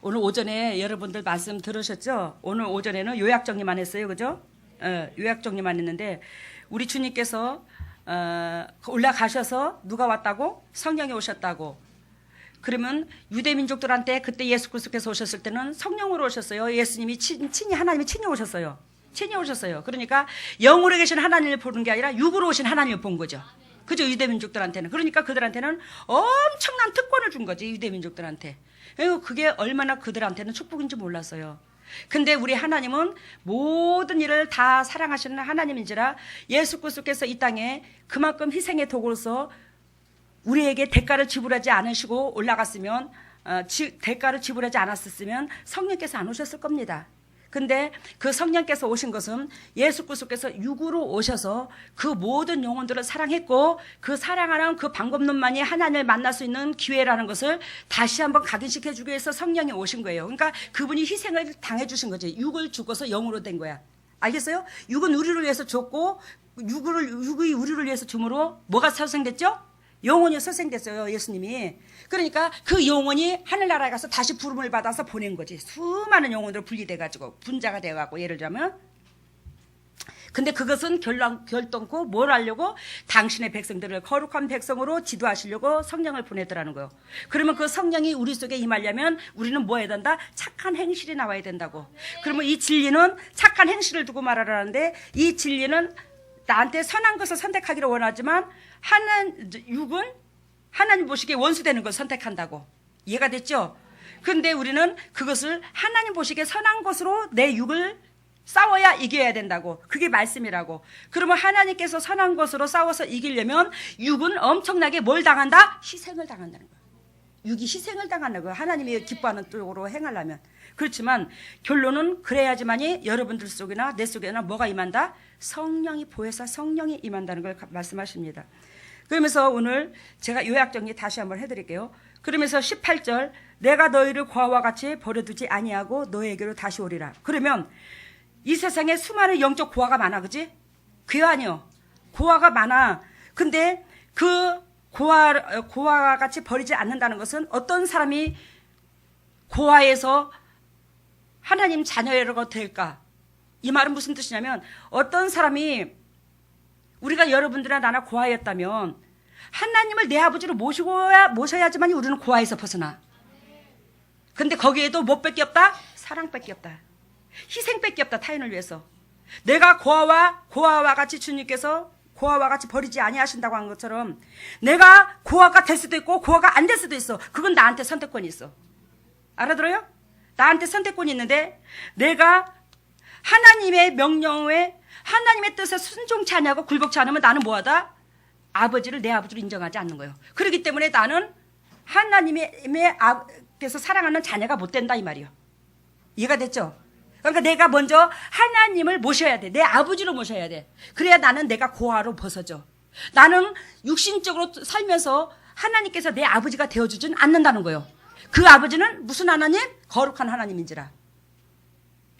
오늘 오전에 여러분들 말씀 들으셨죠? 오늘 오전에는 요약 정리만 했어요. 그죠? 요약 정리만 했는데 우리 주님께서 올라가셔서 누가 왔다고? 성령이 오셨다고. 그러면 유대민족들한테 그때 예수 그리스도께서 오셨을 때는 성령으로 오셨어요. 예수님이 친히 하나님이 친히 오셨어요. 친히 오셨어요. 그러니까 영으로 계신 하나님을 보는 게 아니라 육으로 오신 하나님을 본 거죠. 그죠? 유대민족들한테는. 그러니까 그들한테는 엄청난 특권을 준 거지. 유대민족들한테. 그게 얼마나 그들한테는 축복인지 몰랐어요. 근데 우리 하나님은 모든 일을 다 사랑하시는 하나님인지라 예수 그리스도께서 이 땅에 그만큼 희생의 도구로서 우리에게 대가를 지불하지 않으시고 올라갔으면 대가를 지불하지 않았었으면 성령께서 안 오셨을 겁니다. 근데 그 성령께서 오신 것은 예수 그리스도께서 육으로 오셔서 그 모든 영혼들을 사랑했고 그 사랑하는 그 방법론만이 하나님을 만날 수 있는 기회라는 것을 다시 한번 각인시켜 주기 위해서 성령이 오신 거예요. 그러니까 그분이 희생을 당해 주신 거지. 육을 죽어서 영으로 된 거야. 알겠어요? 육은 우리를 위해서 줬고 육이 우리를 위해서 줌으로 뭐가 사생됐죠? 영혼이 사생됐어요. 예수님이. 그러니까 그 영혼이 하늘나라에 가서 다시 부름을 받아서 보낸 거지. 수많은 영혼으로 분리돼가지고 분자가 돼가고 예를 들자면. 근데 그것은 결단코 뭘 하려고? 당신의 백성들을 거룩한 백성으로 지도하시려고 성령을 보내더라는 거예요. 그러면 그 성령이 우리 속에 임하려면 우리는 뭐 해야 된다? 착한 행실이 나와야 된다고. 그러면 이 진리는 착한 행실을 두고 말하라는데 이 진리는 나한테 선한 것을 선택하기를 원하지만 육은 하나님 보시기에 원수되는 걸 선택한다고. 이해가 됐죠? 근데 우리는 그것을 하나님 보시기에 선한 것으로 내 육을 싸워야 이겨야 된다고. 그게 말씀이라고. 그러면 하나님께서 선한 것으로 싸워서 이기려면 육은 엄청나게 뭘 당한다? 희생을 당한다는 거야. 육이 희생을 당한다는 거야. 하나님이 기뻐하는 쪽으로 행하려면. 그렇지만 결론은 그래야지만이 여러분들 속이나 내 속에나 뭐가 임한다? 성령이 보혜사 성령이 임한다는 걸 말씀하십니다. 그러면서 오늘 제가 요약 정리 다시 한번 해드릴게요. 그러면서 18절 내가 너희를 고아와 같이 버려두지 아니하고 너희에게로 다시 오리라. 그러면 이 세상에 수많은 영적 고아가 많아. 그지? 그요 아니요. 고아가 많아. 근데 그 고아와 같이 버리지 않는다는 것은 어떤 사람이 고아에서 하나님 자녀가 될까? 이 말은 무슨 뜻이냐면 어떤 사람이 우리가 여러분들이나 나나 고아였다면 하나님을 내 아버지로 모셔야지만 우리는 고아에서 벗어나. 근데 거기에도 뭐밖에 없다? 사랑밖에 없다. 희생밖에 없다. 타인을 위해서. 내가 고아와 같이 주님께서 고아와 같이 버리지 아니하신다고 한 것처럼 내가 고아가 될 수도 있고 고아가 안 될 수도 있어. 그건 나한테 선택권이 있어. 알아들어요? 나한테 선택권이 있는데 내가 하나님의 명령에 하나님의 뜻에 순종치 않냐고 굴복치 않으면 나는 뭐하다? 아버지를 내 아버지로 인정하지 않는 거예요. 그렇기 때문에 나는 하나님께서 사랑하는 자녀가 못 된다 이 말이에요. 이해가 됐죠? 그러니까 내가 먼저 하나님을 모셔야 돼. 내 아버지로 모셔야 돼. 그래야 나는 내가 고아로 벗어져. 나는 육신적으로 살면서 하나님께서 내 아버지가 되어주진 않는다는 거예요. 그 아버지는 무슨 하나님? 거룩한 하나님인지라.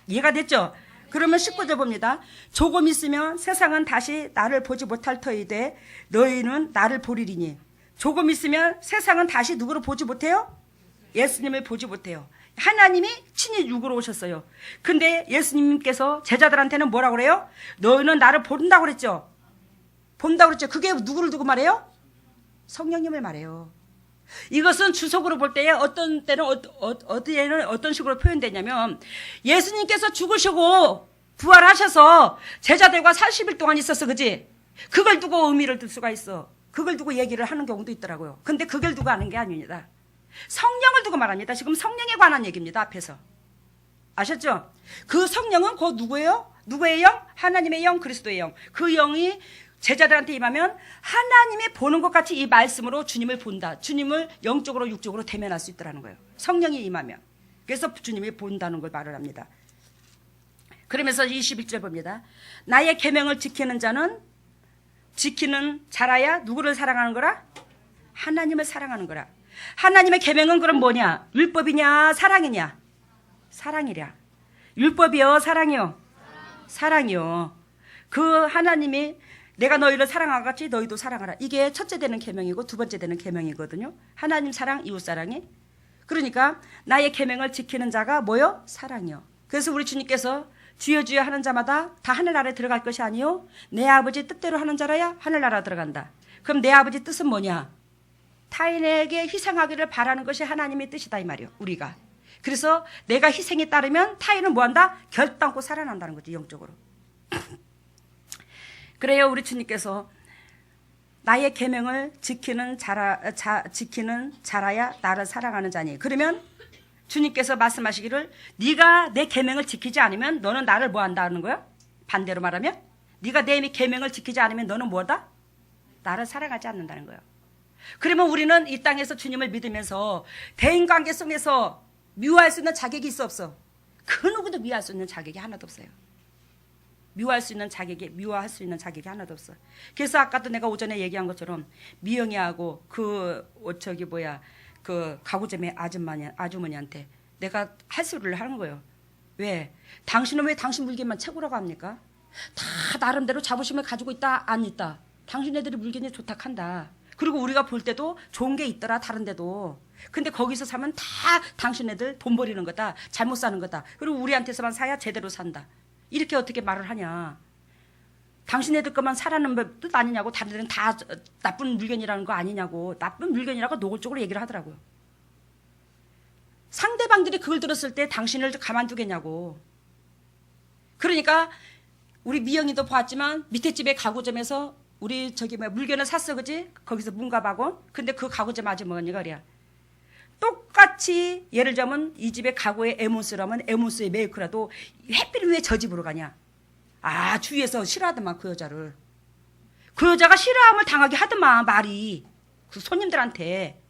이해가 됐죠? 그러면 19절 봅니다. 조금 있으면 세상은 다시 나를 보지 못할 터이되 너희는 나를 보리리니. 조금 있으면 세상은 다시 누구를 보지 못해요? 예수님을 보지 못해요. 하나님이 친히 육으로 오셨어요. 근데 예수님께서 제자들한테는 뭐라고 그래요? 너희는 나를 본다고 그랬죠? 본다고 그랬죠? 그게 누구를 두고 말해요? 성령님을 말해요. 이것은 주석으로 볼 때에 어떤 때는 어디에는 어떤 식으로 표현되냐면 예수님께서 죽으시고 부활하셔서 제자들과 40일 동안 있었어. 그지? 그걸 두고 의미를 둘 수가 있어. 그걸 두고 얘기를 하는 경우도 있더라고요. 근데 그걸 두고 하는 게 아닙니다. 성령을 두고 말합니다. 지금 성령에 관한 얘기입니다. 앞에서. 아셨죠? 그 성령은 그 누구예요? 누구의 영? 하나님의 영, 그리스도의 영. 그 영이 제자들한테 임하면 하나님이 보는 것 같이 이 말씀으로 주님을 본다. 주님을 영적으로 육적으로 대면할 수 있다는 거예요. 성령이 임하면. 그래서 주님이 본다는 걸 말을 합니다. 그러면서 21절 봅니다. 나의 계명을 지키는 자는 지키는 자라야 누구를 사랑하는 거라? 하나님을 사랑하는 거라. 하나님의 계명은 그럼 뭐냐? 율법이냐 사랑이냐? 사랑이랴. 율법이요 사랑이요? 사랑이요. 그 하나님이 내가 너희를 사랑하고 같이 너희도 사랑하라. 이게 첫째 되는 계명이고 두 번째 되는 계명이거든요. 하나님 사랑, 이웃 사랑이. 그러니까 나의 계명을 지키는 자가 뭐요? 사랑이요. 그래서 우리 주님께서 주여 주여 하는 자마다 다 하늘나라에 들어갈 것이 아니요 내 아버지 뜻대로 하는 자라야 하늘나라 들어간다. 그럼 내 아버지 뜻은 뭐냐? 타인에게 희생하기를 바라는 것이 하나님의 뜻이다 이 말이요. 우리가. 그래서 내가 희생에 따르면 타인은 뭐한다? 결단코 살아난다는 거지 영적으로. 그래요 우리 주님께서 나의 계명을 지키는 자라야 나를 사랑하는 자니. 그러면 주님께서 말씀하시기를 네가 내 계명을 지키지 않으면 너는 나를 뭐 한다는 거야? 반대로 말하면 네가 내 계명을 지키지 않으면 너는 뭐다? 나를 사랑하지 않는다는 거예요. 그러면 우리는 이 땅에서 주님을 믿으면서 대인관계 속에서 미워할 수 있는 자격이 있어 없어? 그 누구도 미워할 수 있는 자격이 하나도 없어요. 미워할 수 있는 자격이 하나도 없어. 그래서 아까도 내가 오전에 얘기한 것처럼 미영이하고 그 가구점의 아주머니한테 내가 할 소리를 하는 거예요. 왜? 당신은 왜 당신 물건만 최고라고 합니까? 다 나름대로 자부심을 가지고 있다 안 있다. 당신네들이 물건이 좋다 한다. 그리고 우리가 볼 때도 좋은 게 있더라 다른 데도. 근데 거기서 사면 다 당신네들 돈 버리는 거다. 잘못 사는 거다. 그리고 우리한테서만 사야 제대로 산다. 이렇게 어떻게 말을 하냐. 당신네들 것만 사라는 뜻 아니냐고. 다른 데는 다 나쁜 물건이라는 거 아니냐고. 나쁜 물건이라고 노골적으로 얘기를 하더라고요. 상대방들이 그걸 들었을 때 당신을 가만두겠냐고. 그러니까 우리 미영이도 봤지만 밑에 집에 가구점에서 우리 물건을 샀어 그지? 거기서 문가박원. 근데 그 가구점 아주머니가 그래야. 똑같이 예를 들자면 이 집에 가구에 에몬스라면 에몬스의 메이크라도 해필 왜 저 집으로 가냐. 아 주위에서 싫어하더만 그 여자를. 그 여자가 싫어함을 당하게 하더만 말이. 그 손님들한테.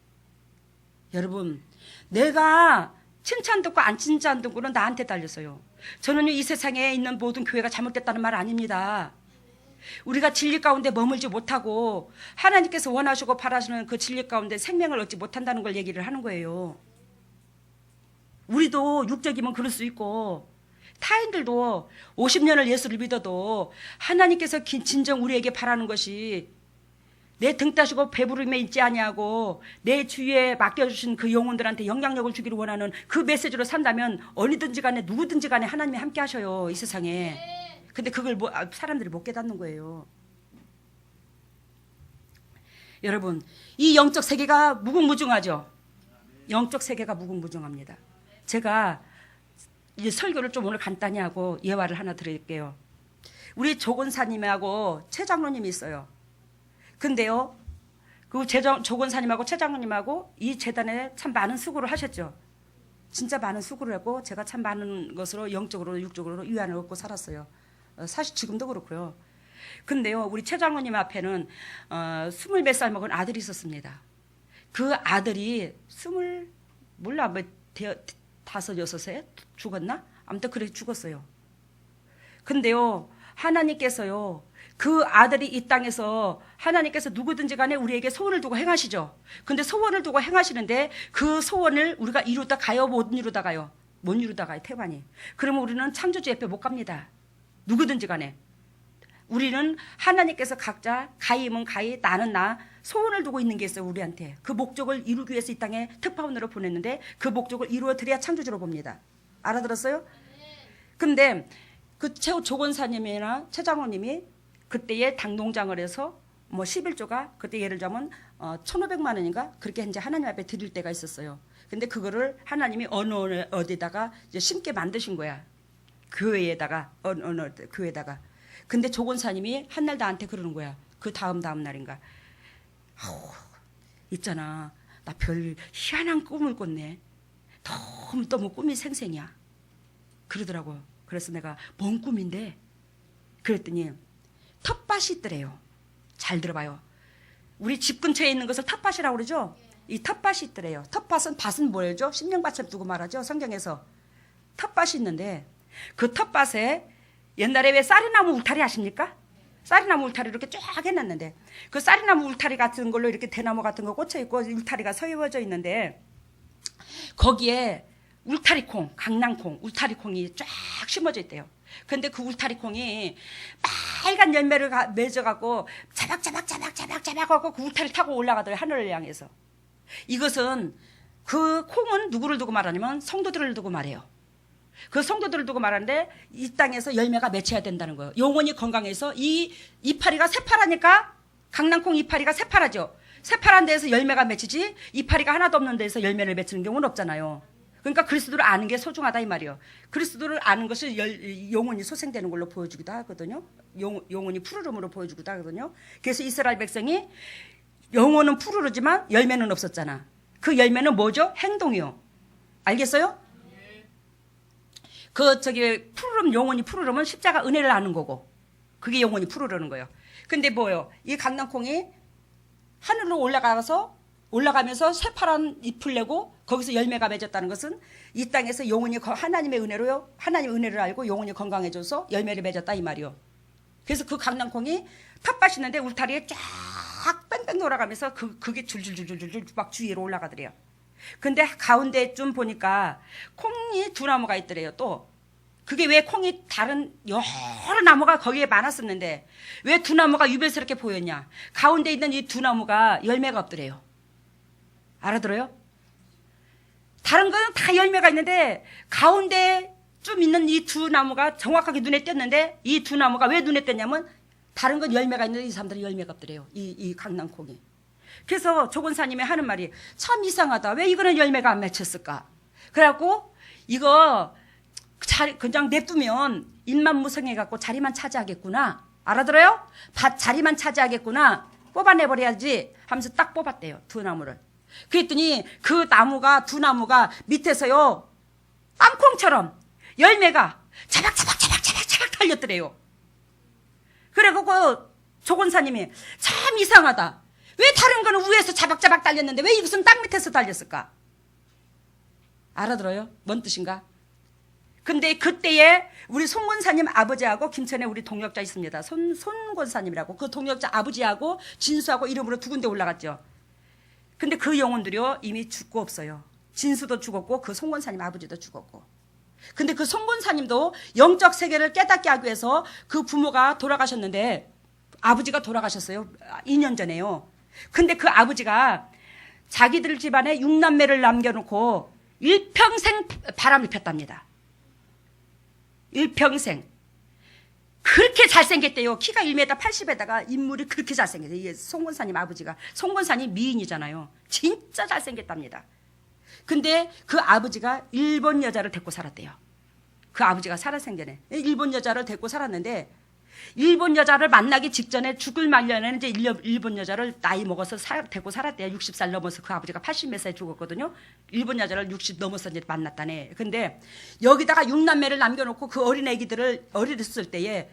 여러분 내가 칭찬 듣고 안 칭찬 듣고는 나한테 달렸어요. 저는 이 세상에 있는 모든 교회가 잘못됐다는 말 아닙니다. 우리가 진리 가운데 머물지 못하고 하나님께서 원하시고 바라시는 그 진리 가운데 생명을 얻지 못한다는 걸 얘기를 하는 거예요. 우리도 육적이면 그럴 수 있고 타인들도 50년을 예수를 믿어도 하나님께서 진정 우리에게 바라는 것이 내 등 따시고 배부름에 있지 아니하고 내 주위에 맡겨주신 그 영혼들한테 영향력을 주기를 원하는 그 메시지로 산다면 어디든지 간에 누구든지 간에 하나님이 함께 하셔요 이 세상에. 근데 그걸 사람들이 못 깨닫는 거예요. 여러분 이 영적 세계가 무궁무진하죠. 영적 세계가 무궁무진합니다. 제가 이 설교를 좀 오늘 간단히 하고 예화를 하나 드릴게요. 우리 조건사님하고 최 장로님이 있어요. 근데요 그 조건사님하고 최 장로님하고 이 재단에 참 많은 수고를 하셨죠. 진짜 많은 수고를 했고 제가 참 많은 것으로 영적으로 육적으로 위안을 얻고 살았어요. 사실 지금도 그렇고요. 근데요 우리 최 장로님 앞에는 20몇 살 먹은 아들이 있었습니다. 그 아들이 다섯 여섯에 죽었나? 아무튼 그래 죽었어요. 근데요 하나님께서요 그 아들이 이 땅에서 하나님께서 누구든지 간에 우리에게 소원을 두고 행하시죠. 근데 소원을 두고 행하시는데 그 소원을 우리가 이루다 가요 못 이루다 가요? 못 이루다 가요 태반이. 그러면 우리는 창조주 옆에 못 갑니다. 누구든지 간에. 우리는 하나님께서 각자 가임은 가임 나는 나 소원을 두고 있는 게 있어요 우리한테. 그 목적을 이루기 위해서 이 땅에 특파원으로 보냈는데 그 목적을 이루어 드려야 창조주로 봅니다. 알아들었어요? 근데 그 조건사님이나 최장호님이 그때에 당농장을 해서 11조가 그때 예를 들자면 1,500만 원인가 그렇게 이제 하나님 앞에 드릴 때가 있었어요. 근데 그거를 하나님이 어디다가 이제 심게 만드신 거야. 교회에다가 교회에다가. 근데 조건사님이 한날 나한테 그러는 거야. 그 다음 날인가. 있잖아. 나 별 희한한 꿈을 꿨네. 너무 꿈이 생생이야. 그러더라고. 그래서 내가 뭔 꿈인데? 그랬더니 텃밭이 있더래요. 잘 들어봐요. 우리 집 근처에 있는 것을 텃밭이라고 그러죠. 이 텃밭이 있더래요. 밭은 뭐예요? 심령밭을 두고 말하죠. 성경에서. 텃밭이 있는데 그 텃밭에 옛날에 왜 쌀이나무 울타리 아십니까? 쌀이나무 울타리 이렇게 쫙 해놨는데 그 쌀이나무 울타리 같은 걸로 이렇게 대나무 같은 거 꽂혀 있고 울타리가 서여져 있는데 거기에 울타리콩, 강낭콩, 울타리콩이 쫙 심어져 있대요. 근데 그 울타리콩이 빨간 열매를 맺어갖고 자박자박 하고 그 울타리 타고 올라가더래요. 하늘을 향해서. 이것은 그 콩은 누구를 두고 말하냐면 성도들을 두고 말해요. 그 성도들을 두고 말하는데 이 땅에서 열매가 맺혀야 된다는 거예요. 영혼이 건강해서 이 이파리가 새파라니까 강낭콩 이파리가 새파라죠. 새파란 데에서 열매가 맺히지 이파리가 하나도 없는 데에서 열매를 맺히는 경우는 없잖아요. 그러니까 그리스도를 아는 게 소중하다 이 말이에요. 그리스도를 아는 것이 영혼이 소생되는 걸로 보여주기도 하거든요. 영혼이 푸르름으로 보여주기도 하거든요. 그래서 이스라엘 백성이 영혼은 푸르르지만 열매는 없었잖아. 그 열매는 뭐죠? 행동이요. 알겠어요? 푸르름, 영혼이 푸르름은 십자가 은혜를 아는 거고, 그게 영혼이 푸르르는 거예요. 근데 뭐예요? 이 강낭콩이 하늘로 올라가면서 새파란 잎을 내고 거기서 열매가 맺었다는 것은 이 땅에서 영혼이 하나님의 은혜를 알고 영혼이 건강해져서 열매를 맺었다 이 말이요. 그래서 그 강낭콩이 텃밭이 있는데 울타리에 쫙 뺑뺑 돌아가면서 그게 줄줄줄줄줄 막 주위로 올라가더래요. 근데 가운데 좀 보니까 콩이 두 나무가 있더래요. 또 그게 왜 콩이 다른 여러 나무가 거기에 많았었는데 왜 두 나무가 유별스럽게 보였냐? 가운데 있는 이 두 나무가 열매가 없더래요. 알아들어요? 다른 거는 다 열매가 있는데 가운데 좀 있는 이 두 나무가 정확하게 눈에 띄었는데 이 두 나무가 왜 눈에 띄었냐면 다른 건 열매가 있는데 이 사람들은 열매가 없더래요. 이 강낭콩이. 그래서 조건사님이 하는 말이 참 이상하다. 왜 이거는 열매가 안 맺혔을까? 그래갖고 이거 그냥 냅두면 잎만 무성해갖고 자리만 차지하겠구나. 알아들어요? 자리만 차지하겠구나. 뽑아내버려야지 하면서 딱 뽑았대요. 두 나무를. 그랬더니 그 두 나무가 밑에서요. 땅콩처럼 열매가 자박자박 달렸더래요. 그래갖고 조건사님이 참 이상하다. 왜 다른 거는 위에서 자박자박 달렸는데 왜 이것은 땅 밑에서 달렸을까? 알아들어요? 뭔 뜻인가? 근데 그때에 우리 손 권사님 아버지하고 김천에 우리 동역자 있습니다. 손 권사님이라고. 그 동역자 아버지하고 진수하고 이름으로 두 군데 올라갔죠. 근데 그 영혼들이요 이미 죽고 없어요. 진수도 죽었고 그 손 권사님 아버지도 죽었고. 근데 그 손 권사님도 영적 세계를 깨닫게 하기 위해서 그 부모가 돌아가셨는데 아버지가 돌아가셨어요. 2년 전에요. 근데 그 아버지가 자기들 집안에 6남매를 남겨놓고 일평생 바람을 폈답니다. 일평생. 그렇게 잘생겼대요. 키가 1m 80에다가 인물이 그렇게 잘생겼어요. 이게 송권사님 아버지가. 송권사님 미인이잖아요. 진짜 잘생겼답니다. 근데 그 아버지가 일본 여자를 데리고 살았대요. 그 아버지가 살아생전에. 일본 여자를 데리고 살았는데 일본 여자를 만나기 직전에 죽을 말년에는 이제 일본 여자를 나이 먹어서 데리고 살았대요. 60살 넘어서 그 아버지가 80몇 살에 죽었거든요. 일본 여자를 60 넘어서 이제 만났다네. 근데 여기다가 6남매를 남겨놓고 그 어린 애기들을 어렸을 때에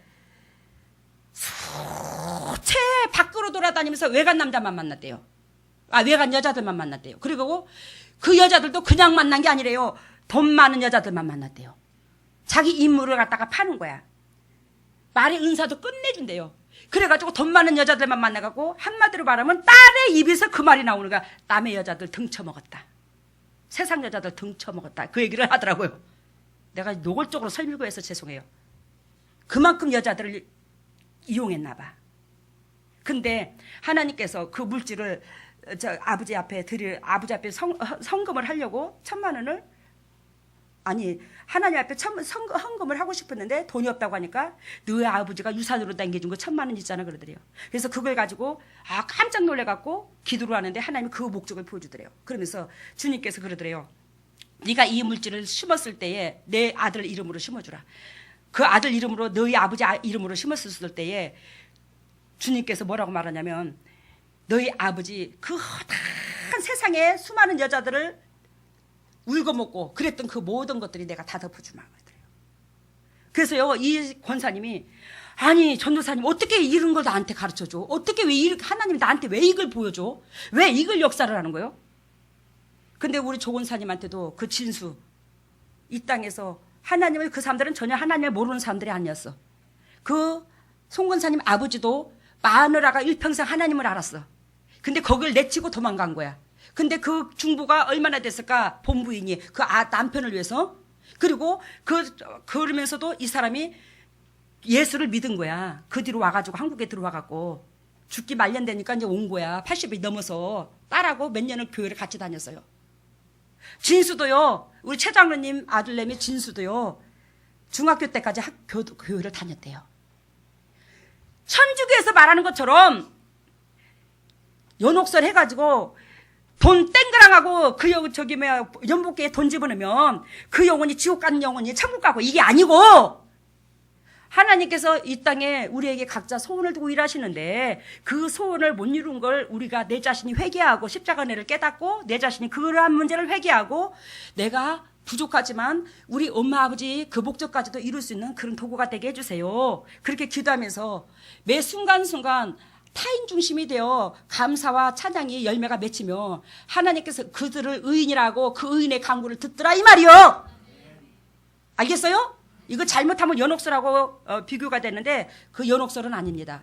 수채 밖으로 돌아다니면서 외간 남자만 만났대요. 외간 여자들만 만났대요. 그리고 그 여자들도 그냥 만난 게 아니래요. 돈 많은 여자들만 만났대요. 자기 인물을 갖다가 파는 거야. 말의 은사도 끝내준대요. 그래가지고 돈 많은 여자들만 만나가고 한마디로 말하면 딸의 입에서 그 말이 나오는 거야. 남의 여자들 등쳐먹었다. 세상 여자들 등쳐먹었다. 그 얘기를 하더라고요. 내가 노골적으로 설명을 해서 죄송해요. 그만큼 여자들을 이용했나 봐. 근데 하나님께서 그 물질을 아버지 앞에 헌금을 하려고 1,000만 원을 하나님 앞에 헌금을 하고 싶었는데 돈이 없다고 하니까 너의 아버지가 유산으로 남겨준 거 1,000만 원 있잖아 그러더래요. 그래서 그걸 가지고 깜짝 놀래갖고 기도를 하는데 하나님이 그 목적을 보여주더래요. 그러면서 주님께서 그러더래요. 네가 이 물질을 심었을 때에 내 아들 이름으로 심어주라. 그 아들 이름으로 너희 아버지 이름으로 심었을 때에 주님께서 뭐라고 말하냐면 너희 아버지 그 허다한 세상에 수많은 여자들을 울고 먹고 그랬던 그 모든 것들이 내가 다 덮어주마. 그래서요 이 권사님이 아니 전도사님 어떻게 이런 걸 나한테 가르쳐줘? 어떻게 하나님이 나한테 왜 이걸 보여줘? 왜 이걸 역사를 하는 거예요? 근데 우리 조 권사님한테도 그 진수 이 땅에서 하나님을 그 사람들은 전혀 하나님을 모르는 사람들이 아니었어. 그 송 권사님 아버지도 마누라가 일평생 하나님을 알았어. 근데 거길 내치고 도망간 거야. 근데 그 중부가 얼마나 됐을까? 본부인이 그 남편을 위해서. 그리고 그러면서도 이 사람이 예수를 믿은 거야. 그 뒤로 와가지고 한국에 들어와갖고 죽기 말년되니까 이제 온 거야. 80이 넘어서 딸하고 몇 년을 교회를 같이 다녔어요. 진수도요, 우리 최 장로님 아들내미 진수도요, 중학교 때까지 교회를 다녔대요. 천주교에서 말하는 것처럼 연옥설 해가지고 돈 땡그랑하고 연복기에 돈 집어넣으면 그 영혼이 지옥 가는 영혼이 천국 가고, 이게 아니고 하나님께서 이 땅에 우리에게 각자 소원을 두고 일하시는데 그 소원을 못 이룬 걸 우리가 내 자신이 회개하고 십자가 은혜를 깨닫고 내 자신이 그러한 문제를 회개하고 내가 부족하지만 우리 엄마 아버지 그 목적까지도 이룰 수 있는 그런 도구가 되게 해주세요. 그렇게 기도하면서 매 순간순간 타인 중심이 되어 감사와 찬양이 열매가 맺히며 하나님께서 그들을 의인이라고 그 의인의 강구를 듣더라 이 말이요. 알겠어요? 이거 잘못하면 연옥설하고 비교가 되는데 그 연옥설은 아닙니다.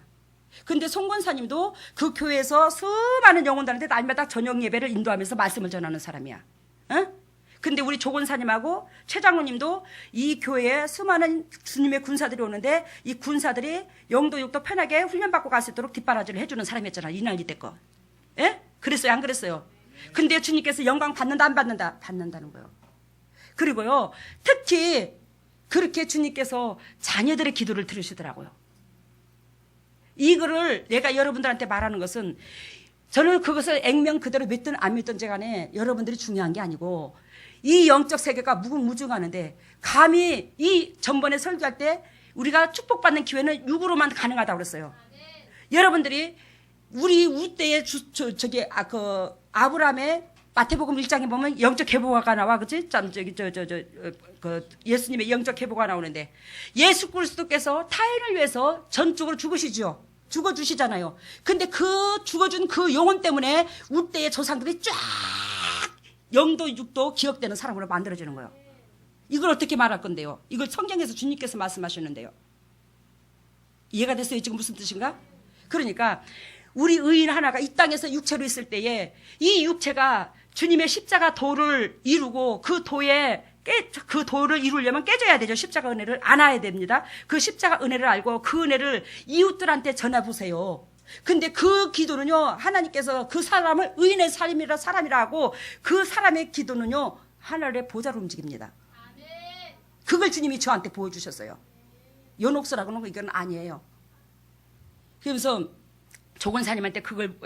근데 송권사님도 그 교회에서 수많은 영혼들한테 날마다 저녁 예배를 인도하면서 말씀을 전하는 사람이야. 응? 근데 우리 조건사님하고 최 장로님도 이 교회에 수많은 주님의 군사들이 오는데 이 군사들이 영도 육도 편하게 훈련받고 갈 수 있도록 뒷바라지를 해주는 사람이었잖아. 이날리 때껏. 예? 그랬어요? 안 그랬어요? 근데 주님께서 영광 받는다 안 받는다? 받는다는 거예요. 그리고요, 특히 그렇게 주님께서 자녀들의 기도를 들으시더라고요. 이거를 내가 여러분들한테 말하는 것은 저는 그것을 액면 그대로 믿든 안 믿든지 간에 여러분들이 중요한 게 아니고 이 영적 세계가 무궁무진하는데 감히 이 전번에 설교할 때 우리가 축복받는 기회는 육으로만 가능하다고 그랬어요. 여러분들이 우리 우때의 아브라함의 마태복음 1장에 보면 영적 계보가 나와, 그치? 예수님의 영적 계보가 나오는데 예수 그리스도께서 타인을 위해서 전적으로 죽으시죠. 죽어주시잖아요. 근데 그 죽어준 그 영혼 때문에 우때의 조상들이 쫙 영도 육도 기억되는 사람으로 만들어지는 거예요. 이걸 어떻게 말할 건데요? 이걸 성경에서 주님께서 말씀하셨는데요. 이해가 됐어요? 지금 무슨 뜻인가? 그러니까 우리 의인 하나가 이 땅에서 육체로 있을 때에 이 육체가 주님의 십자가 도를 이루고 그 도를 이루려면 깨져야 되죠. 십자가 은혜를 안아야 됩니다. 그 십자가 은혜를 알고 그 은혜를 이웃들한테 전해보세요. 근데 그 기도는요, 하나님께서 그 사람을 의인의 사람이라 하고 그 사람의 기도는요, 하늘의 보좌로 움직입니다. 그걸 주님이 저한테 보여주셨어요. 연옥서라고는 이건 아니에요. 그래서 조건사님한테 그걸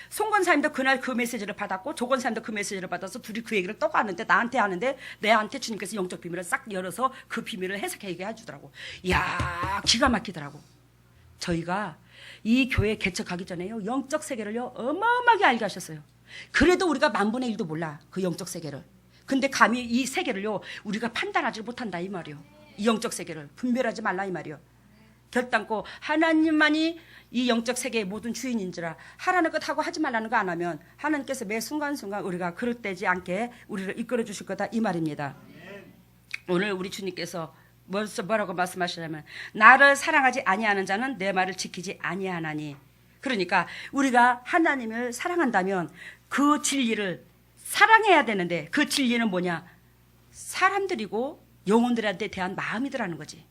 송건사님도 그날 그 메시지를 받았고 조건사님도 그 메시지를 받아서 둘이 그 얘기를 또 하는데 나한테 하는데 내한테 주님께서 영적 비밀을 싹 열어서 그 비밀을 해석해 얘기해주더라고. 이야, 기가 막히더라고. 저희가 이 교회 개척하기 전에요, 영적 세계를요 어마어마하게 알게 하셨어요. 그래도 우리가 10,000분의 1도 몰라, 그 영적 세계를. 근데 감히 이 세계를요 우리가 판단하지 못한다 이 말이요. 이 영적 세계를 분별하지 말라 이 말이요. 결단코 하나님만이 이 영적 세계의 모든 주인인지라 하라는 것 하고 하지 말라는 거 안 하면 하나님께서 매 순간순간 우리가 그릇되지 않게 우리를 이끌어 주실 거다 이 말입니다. 오늘 우리 주님께서 뭐라고 말씀하시냐면 나를 사랑하지 아니하는 자는 내 말을 지키지 아니하나니. 그러니까 우리가 하나님을 사랑한다면 그 진리를 사랑해야 되는데 그 진리는 뭐냐? 사람들이고 영혼들한테 대한 마음이더라는 거지.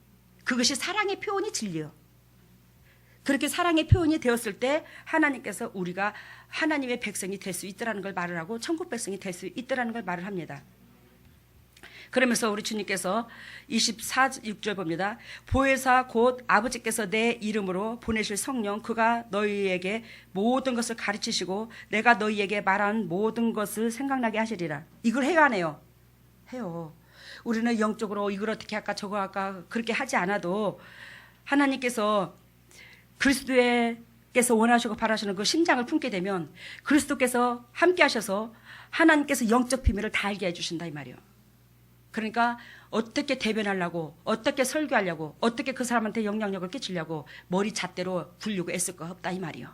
그것이 사랑의 표현이 진리요. 그렇게 사랑의 표현이 되었을 때 하나님께서 우리가 하나님의 백성이 될 수 있다는 걸 말을 하고 천국 백성이 될 수 있다는 걸 말을 합니다. 그러면서 우리 주님께서 24,6절 봅니다. 보혜사 곧 아버지께서 내 이름으로 보내실 성령 그가 너희에게 모든 것을 가르치시고 내가 너희에게 말한 모든 것을 생각나게 하시리라. 이걸 해야 하네요. 해요. 우리는 영적으로 이걸 어떻게 할까 저거 할까 그렇게 하지 않아도 하나님께서 그리스도께서 원하시고 바라시는 그 심장을 품게 되면 그리스도께서 함께 하셔서 하나님께서 영적 비밀을 다 알게 해주신다 이 말이에요. 그러니까 어떻게 대변하려고 어떻게 설교하려고 어떻게 그 사람한테 영향력을 끼치려고 머리 잣대로 굴려고 애쓸 거 없다 이 말이에요.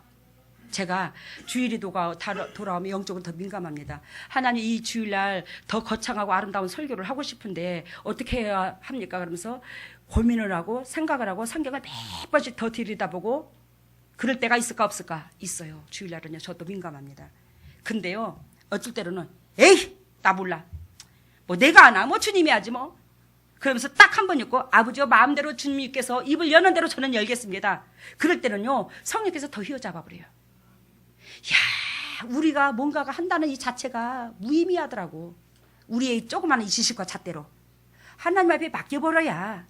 제가 주일이 돌아오면 영적으로 더 민감합니다. 하나님 이 주일날 더 거창하고 아름다운 설교를 하고 싶은데 어떻게 해야 합니까? 그러면서 고민을 하고 생각을 하고 성경을 몇 번씩 더 들여다보고 그럴 때가 있을까 없을까? 있어요. 주일날은요. 저도 민감합니다. 근데요. 어쩔 때로는 에이 나 몰라. 뭐 내가 아나 뭐 주님이 하지 뭐. 그러면서 딱 한 번 읽고 아버지요 마음대로 주님께서 입을 여는 대로 저는 열겠습니다. 그럴 때는요. 성령께서 더 휘어잡아 버려요. 야 우리가 뭔가가 한다는 이 자체가 무의미하더라고. 우리의 조그마한 이 지식과 잣대로. 하나님 앞에 맡겨버려야.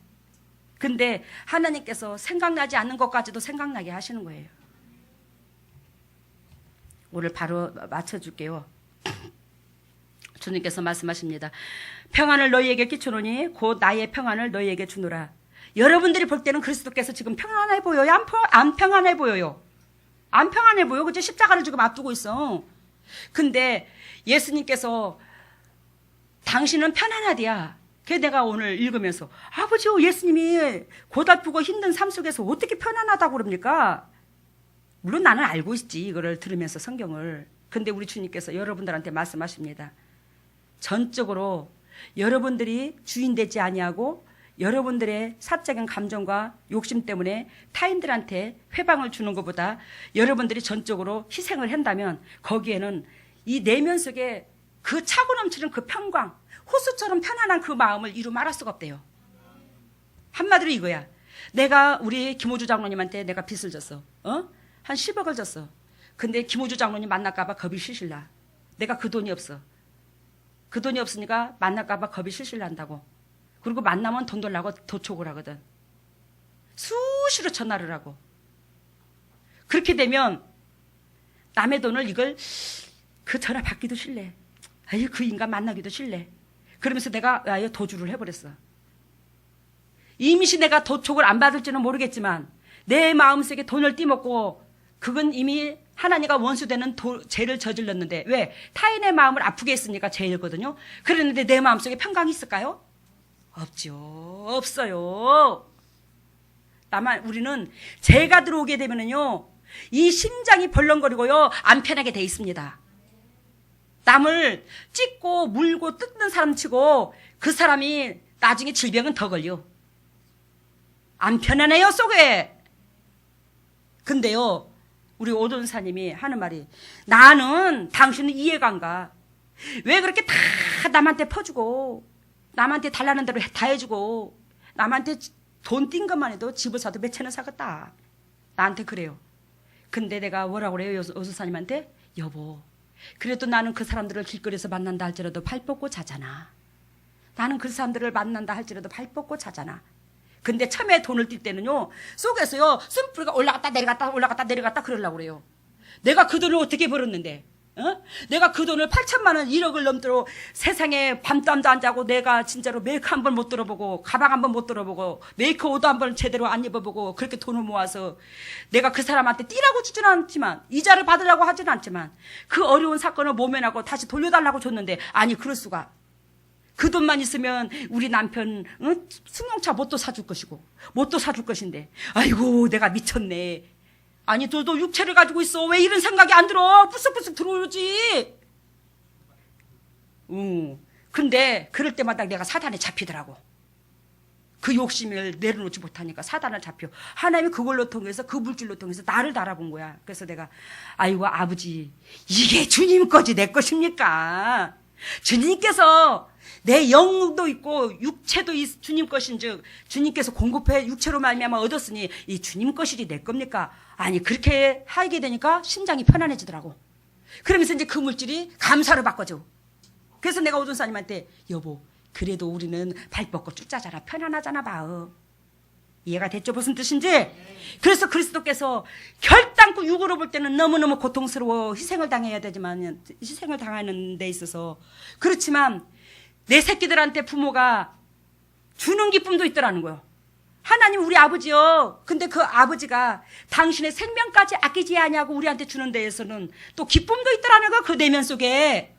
근데 하나님께서 생각나지 않는 것까지도 생각나게 하시는 거예요. 오늘 바로 맞춰줄게요. 주님께서 말씀하십니다. 평안을 너희에게 끼쳐노니 곧 나의 평안을 너희에게 주노라. 여러분들이 볼 때는 그리스도께서 지금 평안해 보여요? 안 평안해 보여요? 안 평안해 보여? 그죠? 십자가를 지금 앞두고 있어. 근데 예수님께서 당신은 편안하디야. 그게 내가 오늘 읽으면서 아버지요, 예수님이 고달프고 힘든 삶 속에서 어떻게 편안하다고 그럽니까? 물론 나는 알고 있지, 이거를 들으면서 성경을. 근데 우리 주님께서 여러분들한테 말씀하십니다. 전적으로 여러분들이 주인 되지 아니하고 여러분들의 사적인 감정과 욕심 때문에 타인들한테 회방을 주는 것보다 여러분들이 전적으로 희생을 한다면 거기에는 이 내면 속에 그 차고 넘치는 그 평강, 호수처럼 편안한 그 마음을 이루 말할 수가 없대요. 한마디로 이거야. 내가 우리 김호주 장로님한테 내가 빚을 졌어. 한 10억을 졌어. 근데 김호주 장로님 만날까봐 겁이 실실나. 내가 그 돈이 없어. 그 돈이 없으니까 만날까봐 겁이 실실난다고. 그리고 만나면 돈 달라고 도촉을 하거든. 수시로 전화를 하고. 그렇게 되면 남의 돈을 이걸 그 전화 받기도 싫래. 아유, 그 인간 만나기도 싫래. 그러면서 내가 아예 도주를 해버렸어. 이미시 내가 도촉을 안 받을지는 모르겠지만 내 마음속에 돈을 띠먹고 그건 이미 하나님과 원수되는 죄를 저질렀는데 왜? 타인의 마음을 아프게 했으니까 죄일거든요. 그랬는데 내 마음속에 평강이 있을까요? 없죠. 없어요. 다만 우리는 죄가 들어오게 되면은요, 이 심장이 벌렁거리고요, 안 편하게 돼 있습니다. 남을 찢고 물고 뜯는 사람 치고 그 사람이 나중에 질병은 더 걸려. 안 편안해요, 속에. 근데요, 우리 오돈사님이 하는 말이, 나는 당신은 이해가 안 가. 왜 그렇게 다 남한테 퍼주고 남한테 달라는 대로 다 해주고 남한테 돈 띈 것만 해도 집을 사도 몇 채는 사겠다. 나한테 그래요. 근데 내가 뭐라고 그래요, 오돈사님한테? 여보, 그래도 나는 그 사람들을 길거리에서 만난다 할지라도 발 뻗고 자잖아. 나는 그 사람들을 만난다 할지라도 발 뻗고 자잖아. 근데 처음에 돈을 뛸 때는요, 속에서요, 쓴뿌리가 올라갔다 내려갔다 그러려고 그래요. 내가 그 돈을 어떻게 벌었는데, 내가 그 돈을 8천만 원, 1억을 넘도록 세상에 밤잠도 안 자고 내가 진짜로 메이크 한 번 못 들어보고 가방 한 번 못 들어보고 메이크 옷도 한 번 제대로 안 입어보고 그렇게 돈을 모아서 내가 그 사람한테 띠라고 주지는 않지만 이자를 받으려고 하지는 않지만 그 어려운 사건을 모면하고 다시 돌려달라고 줬는데 아니 그럴 수가. 그 돈만 있으면 우리 남편 승용차 뭣도 사줄 것이고 뭣도 사줄 것인데 아이고 내가 미쳤네. 아니 너도 육체를 가지고 있어. 왜 이런 생각이 안 들어? 뿌쓱뿌쓱 들어오지. 근데 그럴 때마다 내가 사단에 잡히더라고. 그 욕심을 내려놓지 못하니까 사단을 잡혀. 하나님이 그걸로 통해서 그 물질로 통해서 나를 달아본 거야. 그래서 내가 아이고 아버지 이게 주님 거지 내 것입니까? 주님께서 내 영도 있고 육체도 주님 것인즉 주님께서 공급해 육체로 말미암아 얻었으니 이 주님 것이지 내 겁니까? 아니 그렇게 하게 되니까 심장이 편안해지더라고. 그러면서 이제 그 물질이 감사로 바꿔줘. 그래서 내가 오존사님한테 여보 그래도 우리는 발 뻗고 쭉 자잖아. 편안하잖아 봐. 이해가 됐죠? 무슨 뜻인지? 그래서 그리스도께서 결단코 육으로 볼 때는 너무너무 고통스러워 희생을 당해야 되지만 희생을 당하는 데 있어서 그렇지만 내 새끼들한테 부모가 주는 기쁨도 있더라는 거예요. 하나님 우리 아버지요. 근데 그 아버지가 당신의 생명까지 아끼지 아니하고 우리한테 주는 데에서는 또 기쁨도 있더라는 거예요. 그 내면 속에.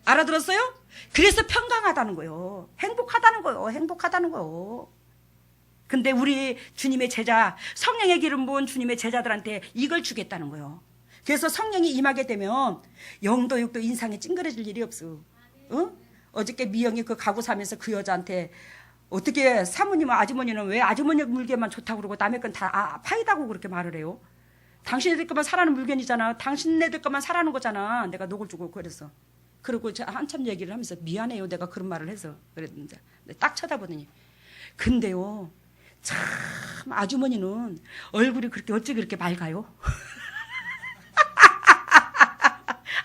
알아들었어요? 그래서 평강하다는 거예요. 행복하다는 거예요. 행복하다는 거예요. 근데 우리 주님의 제자, 성령의 기름 부은 주님의 제자들한테 이걸 주겠다는 거예요. 그래서 성령이 임하게 되면 영도 육도 인상이 찡그러질 일이 없어. 어저께 미영이 그 가구 사면서 그 여자한테 어떻게 사모님 아주머니는 왜 아주머니 물건만 좋다고 그러고 남의 건 다 파이다고 그렇게 말을 해요. 당신네들 것만 사라는 물건이잖아. 당신네들 것만 사라는 거잖아. 내가 녹을 주고 그랬어. 그리고 한참 얘기를 하면서 미안해요. 내가 그런 말을 해서 그랬는데 딱 쳐다보더니 근데요. 참 아주머니는 얼굴이 그렇게 어찌 그렇게 맑아요?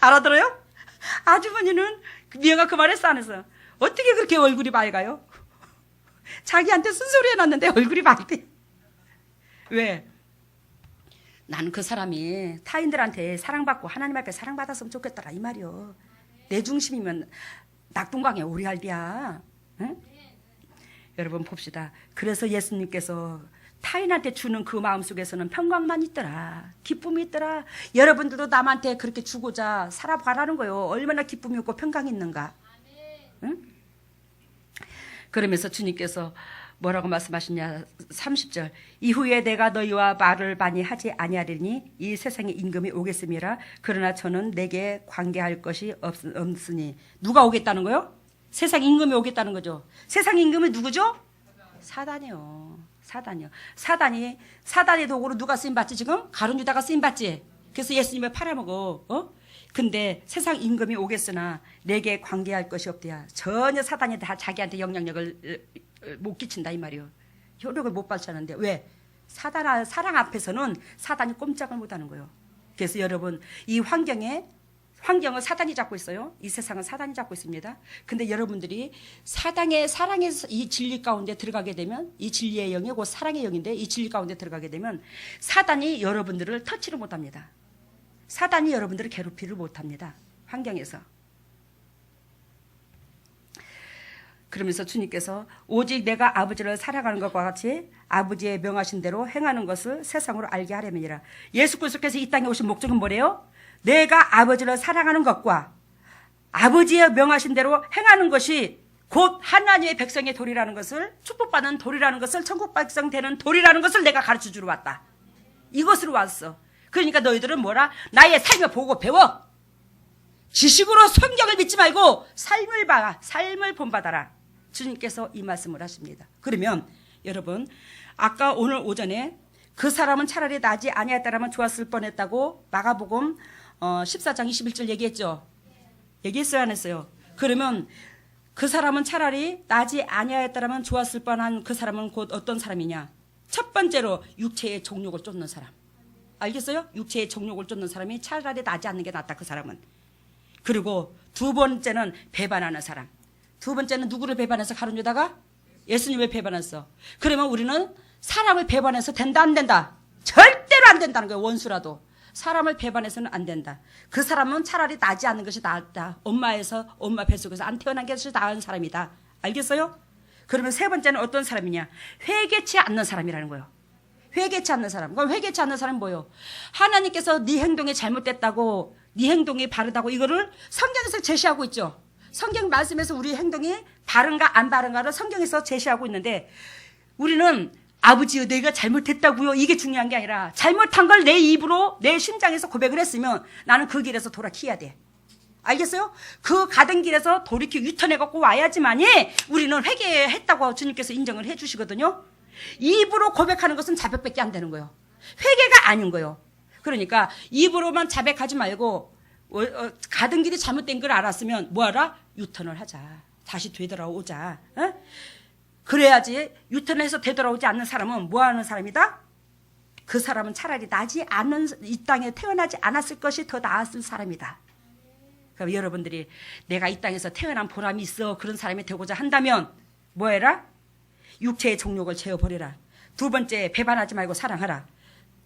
알아들어요? 아주머니는 미영아 그 말했어 안 했어? 어떻게 그렇게 얼굴이 맑아요? 자기한테 쓴소리 해놨는데 얼굴이 맑대. 왜? 나는 그 사람이 타인들한테 사랑받고 하나님 앞에 사랑받았으면 좋겠더라 이 말이요. 내 중심이면 낙동강에 오리알비야. 응? 여러분 봅시다. 그래서 예수님께서 타인한테 주는 그 마음속에서는 평강만 있더라. 기쁨이 있더라. 여러분들도 남한테 그렇게 주고자 살아가라는 거예요. 얼마나 기쁨이 있고 평강이 있는가. 응? 그러면서 주님께서 뭐라고 말씀하시냐. 30절. 이후에 내가 너희와 말을 많이 하지 아니하리니 이 세상의 임금이 오겠음이라. 그러나 저는 내게 관계할 것이 없으니. 누가 오겠다는 거요? 세상 임금이 오겠다는 거죠. 세상 임금이 누구죠? 사단이요. 사단이요. 사단의 도구로 누가 쓰임받지 지금? 가룟 유다가 쓰임받지. 그래서 예수님을 팔아먹어. 근데 세상 임금이 오겠으나 내게 관계할 것이 없대야. 전혀 사단이 다 자기한테 영향력을 못 끼친다 이 말이요. 효력을 못 발휘하는데 왜? 사랑 앞에서는 사단이 꼼짝을 못하는 거예요. 그래서 여러분 이 환경을 사단이 잡고 있어요. 이 세상은 사단이 잡고 있습니다. 근데 여러분들이 사랑의 이 진리 가운데 들어가게 되면 이 진리의 영이 곧 사랑의 영인데 이 진리 가운데 들어가게 되면 사단이 여러분들을 터치를 못합니다. 사단이 여러분들을 괴롭히를 못합니다. 환경에서. 그러면서 주님께서 오직 내가 아버지를 사랑하는 것과 같이 아버지의 명하신 대로 행하는 것을 세상으로 알게 하려면이라. 예수 그리스도께서 이 땅에 오신 목적은 뭐래요? 내가 아버지를 사랑하는 것과 아버지의 명하신 대로 행하는 것이 곧 하나님의 백성의 도리라는 것을, 축복받는 도리라는 것을, 천국 백성 되는 도리라는 것을 내가 가르쳐주러 왔다. 이것으로 왔어. 그러니까 너희들은 뭐라? 나의 삶을 보고 배워. 지식으로 성경을 믿지 말고 삶을 본받아라. 주님께서 이 말씀을 하십니다. 그러면 여러분 아까 오늘 오전에 그 사람은 차라리 나지 아니했다라면 좋았을 뻔했다고 마가복음 14장 21절 얘기했죠. 얘기했어요 안 했어요? 그러면 그 사람은 차라리 나지 아니하였다라면 좋았을 뻔한 그 사람은 곧 어떤 사람이냐? 첫 번째로 육체의 정욕을 쫓는 사람. 알겠어요? 육체의 정욕을 쫓는 사람이 차라리 나지 않는 게 낫다 그 사람은. 그리고 두 번째는 배반하는 사람. 두 번째는 누구를 배반해서 가룟 유다가? 예수님을 배반했어. 그러면 우리는 사람을 배반해서 된다 안 된다? 절대로 안 된다는 거예요. 원수라도. 사람을 배반해서는 안 된다. 그 사람은 차라리 나지 않는 것이 낫다. 엄마 뱃속에서 안 태어난 것이 나은 사람이다. 알겠어요? 그러면 세 번째는 어떤 사람이냐? 회개치 않는 사람이라는 거예요. 회개치 않는 사람. 그럼 회개치 않는 사람은 뭐예요? 하나님께서 네 행동이 잘못됐다고, 네 행동이 바르다고 이거를 성경에서 제시하고 있죠. 성경 말씀에서 우리 행동이 바른가 안 바른가를 성경에서 제시하고 있는데 우리는 아버지요 내가 잘못했다고요 이게 중요한 게 아니라 잘못한 걸 내 입으로 내 심장에서 고백을 했으면 나는 그 길에서 돌아키야 돼. 알겠어요? 그 가던 길에서 돌이켜 유턴해 갖고 와야지만이 우리는 회개했다고 주님께서 인정을 해 주시거든요. 입으로 고백하는 것은 자백밖에 안 되는 거예요. 회개가 아닌 거예요. 그러니까 입으로만 자백하지 말고 가던 길이 잘못된 걸 알았으면 뭐하라? 유턴을 하자. 다시 되돌아오자. 그래야지. 유턴해서 되돌아오지 않는 사람은 뭐하는 사람이다? 그 사람은 차라리 나지 않은 이 땅에 태어나지 않았을 것이 더 나았을 사람이다. 그럼 여러분들이 내가 이 땅에서 태어난 보람이 있어 그런 사람이 되고자 한다면 뭐해라? 육체의 정욕을 제어버리라. 두 번째 배반하지 말고 사랑하라.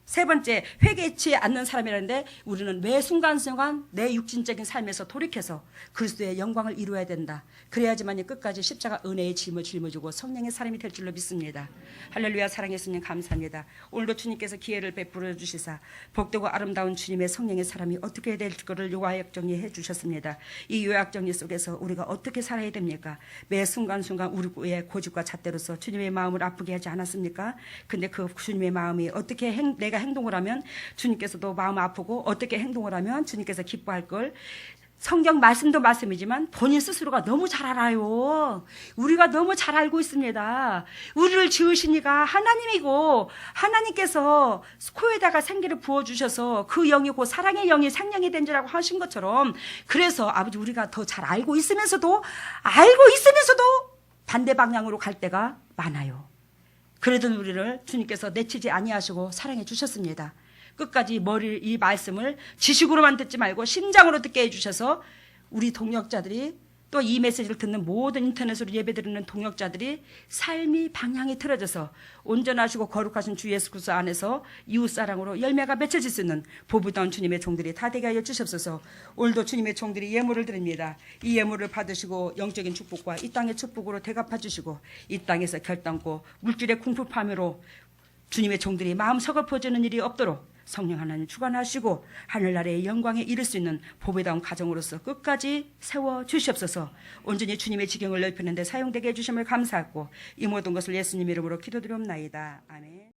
세 번째 회개치 않는 사람이라는데 우리는 매 순간순간 내 육신적인 삶에서 돌이켜서 그리스도의 영광을 이루어야 된다. 그래야지만 끝까지 십자가 은혜의 짐을 짊어지고 성령의 사람이 될 줄로 믿습니다. 할렐루야. 사랑의 주님 감사합니다. 오늘도 주님께서 기회를 베풀어 주시사 복되고 아름다운 주님의 성령의 사람이 어떻게 될 것을 요약 정리해 주셨습니다. 이 요약 정리 속에서 우리가 어떻게 살아야 됩니까? 매 순간순간 우리의 고집과 잣대로서 주님의 마음을 아프게 하지 않았습니까? 근데 그 주님의 마음이 어떻게 내가 행동을 하면 주님께서도 마음 아프고 어떻게 행동을 하면 주님께서 기뻐할 걸 성경 말씀도 말씀이지만 본인 스스로가 너무 잘 알아요. 우리가 너무 잘 알고 있습니다. 우리를 지으신 이가 하나님이고 하나님께서 코에다가 생기를 부어주셔서 그 영이 곧 사랑의 영이 생명이 된 줄라고 하신 것처럼 그래서 아버지 우리가 더 잘 알고 있으면서도 반대 방향으로 갈 때가 많아요. 그래도 우리를 주님께서 내치지 아니하시고 사랑해 주셨습니다. 끝까지 이 말씀을 지식으로만 듣지 말고 심장으로 듣게 해주셔서 우리 동역자들이 또 이 메시지를 듣는 모든 인터넷으로 예배드리는 동역자들이 삶이 방향이 틀어져서 온전하시고 거룩하신 주 예수 그리스도 안에서 이웃사랑으로 열매가 맺혀질 수 있는 보부다운 주님의 종들이 다 되게 하여 주시옵소서. 오늘도 주님의 종들이 예물을 드립니다. 이 예물을 받으시고 영적인 축복과 이 땅의 축복으로 대갚아 주시고 이 땅에서 결단코 물질의 궁핍함으로 주님의 종들이 마음 서글퍼지는 일이 없도록 성령 하나님 주관하시고 하늘나라의 영광에 이를 수 있는 보배다운 가정으로서 끝까지 세워 주시옵소서. 온전히 주님의 지경을 넓히는 데 사용되게 해주심을 감사하고 이 모든 것을 예수님 이름으로 기도드리옵나이다. 아멘.